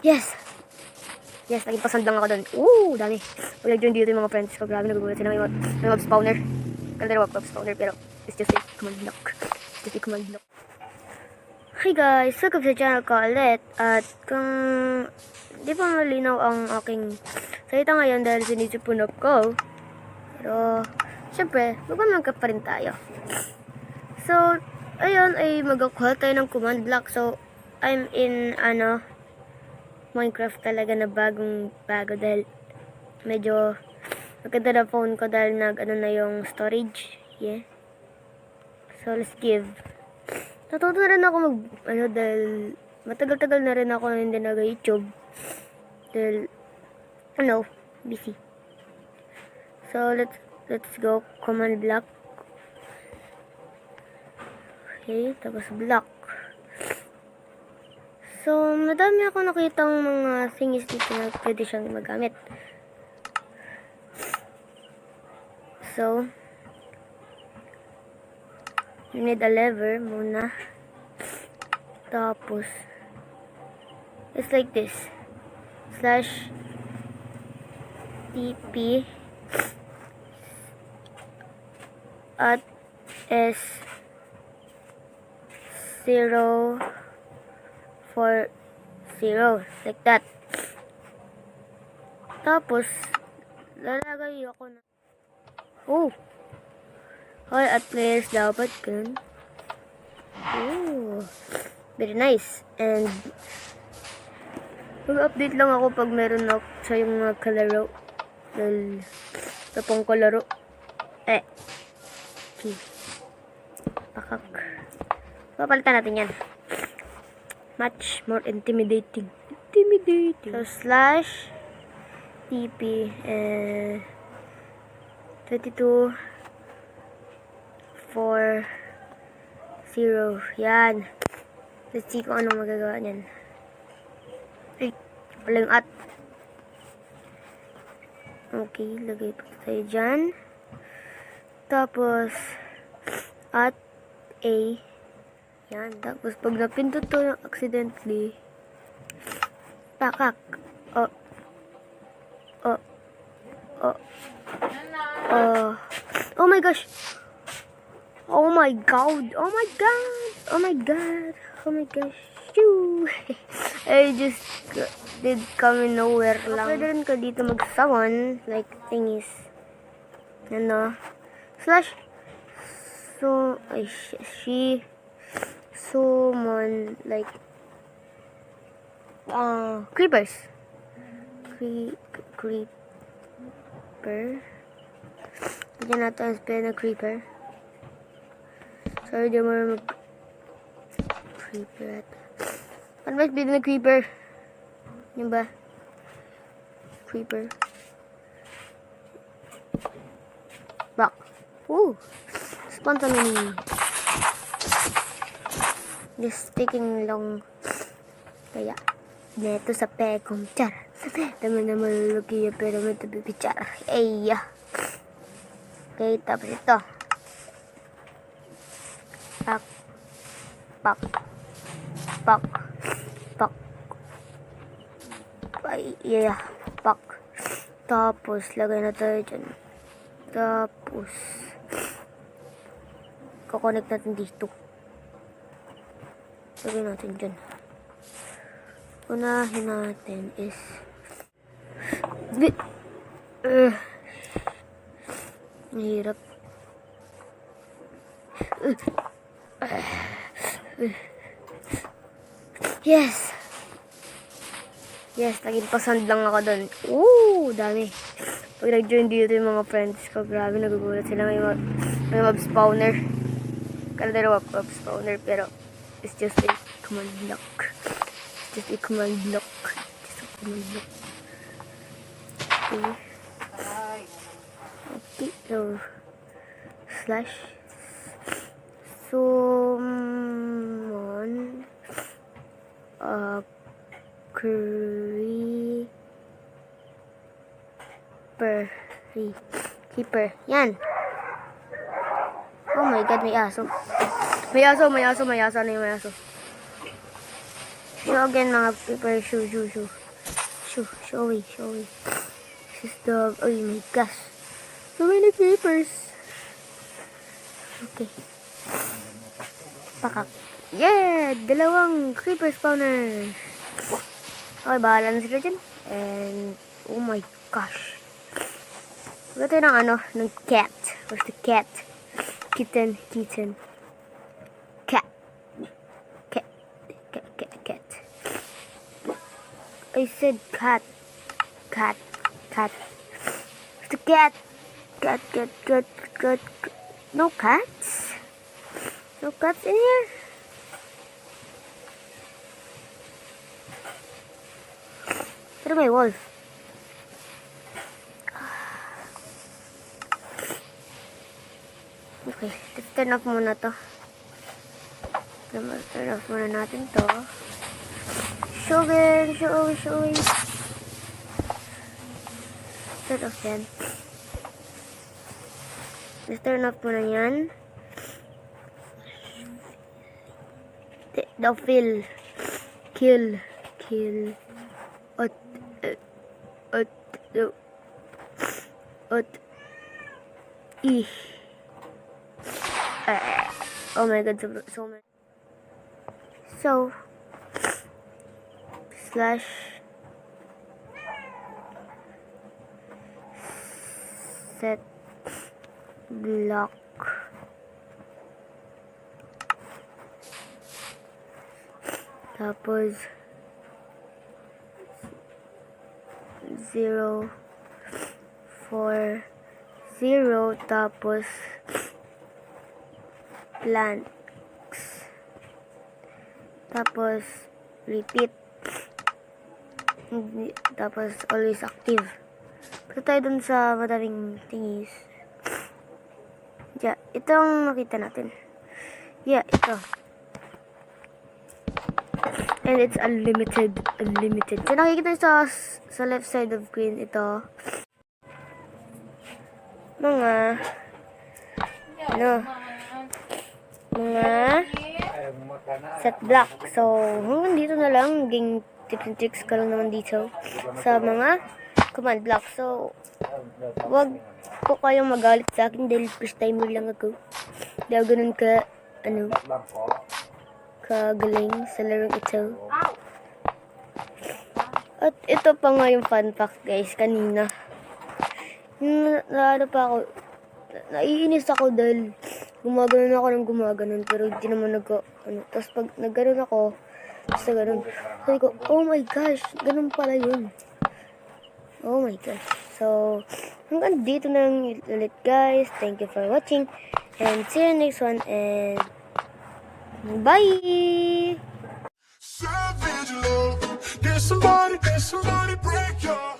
Yes! Yes, naging pasandang ako doon. Dami. Pag nag-join dito yung mga friends ko, grabe nagugulat sila. May mob spawner. Kala mob spawner, pero it's just a command block. It's just a command block. Hi guys! Welcome sa channel ko ulit. At kung di pa malinaw ang aking salita ngayon dahil sinisipunop ko. Pero, syempre, magmamangka pa rin tayo. So, ayun ay magakuha tayo ng command block. So, I'm in, Minecraft talaga na bago dahil medyo maganda na phone ko dahil na yung storage. Yeah. So, let's give. Natuto na rin ako dahil matagal-tagal na rin ako hindi nag-YouTube. Dahil, busy. So, let's go. Command block. Okay, tapos block. So, madami ako nakitang mga things dito na pwede siyang magamit. So, you need a lever muna. Tapos, it's like this. Slash TP at S0 4 0 like that. Tapos lalagay ako na hoy at players dapat ganun. Very nice. And mag-update lang ako pag meron na sa yung mga kalaro dahil sa pong kalaro pakak papalitan natin yan. Much more intimidating. So, slash TP 22 4 0. Yan. Let's see kung anong magagawa niyan. Ay, wala yung at. Okay, lagay pa tayo dyan. Tapos, at A. Yan, tapos pag napindot to yung accidentally, pakak. Oh my gosh. Oh my god. Oh my god. Oh my god. Oh my gosh. Shoo. I just did come in nowhere lang. Pwede rin ka dito mag-summon, like thingies. Slash. So, she summon like creepers. Creeper. Bigyan natin ang spell na creeper. Sorry, di mo mag creeper at ano ba spell na creeper? Yun ba? Creeper. Back. Spawn sa mini. This taking long. Kaya, neto sa pekong char. Tama na malulugi yan, pero may tabi pichar. Okay, tapos ito. Pak. Pak. Pak. Pak. Pak. Tapos, lagay na tayo dyan. Tapos, kukonect natin dito. Lagay natin dyan. Unahin natin is mahirap. Yes, naging pasand lang ako doon. Dami. Pag nag-join dito yung mga friends ko, grabe nagugulat sila. May mob spawner. Kala mob spawner, pero it's just a command block. Just a command block. Okay, so slash summon creeper. Yan. Oh my god, may aso. May aso. Ano yung may aso? So again, mga paper, shoe. Show away. This is the, oh my gosh. So many papers. Okay. Pakak. Yeah! Dalawang creeper spawner. Okay, bahala na sila dyan. And, oh my gosh. Wala tayo ng cat. Where's the cat? Kitten. Cat. I said cat. Where's the cat? Cat. No cats? No cats in here? Pero may wolf. Okay, let's turn off muna to. Turn off muna natin to. Show away. Turn off yan. Let's turn off muna yan. The fill. Kill. Oh my god, so many. So, slash set block tapos 0 4 0 tapos plants tapos repeat tapos always active. Punta tayo dun sa madaming thingies. Yeah, itong nakita natin. Yeah, ito. And it's unlimited. So nakikita sa left side of screen ito. Mga set block. So hanggang dito na lang. Naging tips and tricks ka lang naman dito sa mga command block. So wag po kayong magalit sa akin dahil first timer lang ako. Dahil ganun ka kagaling sa larong ito. At ito pa nga yung fun fact guys, kanina. Naiinis ako dahil gumaganon ako ng gumaganon pero hindi naman tapos pag nagganon ako, basta ganon. Sabi ko, oh my gosh, ganun pala yun. Oh my gosh. So, hanggang dito na lang ulit guys. Thank you for watching. And see you next one. And bye! Savage love, get somebody break your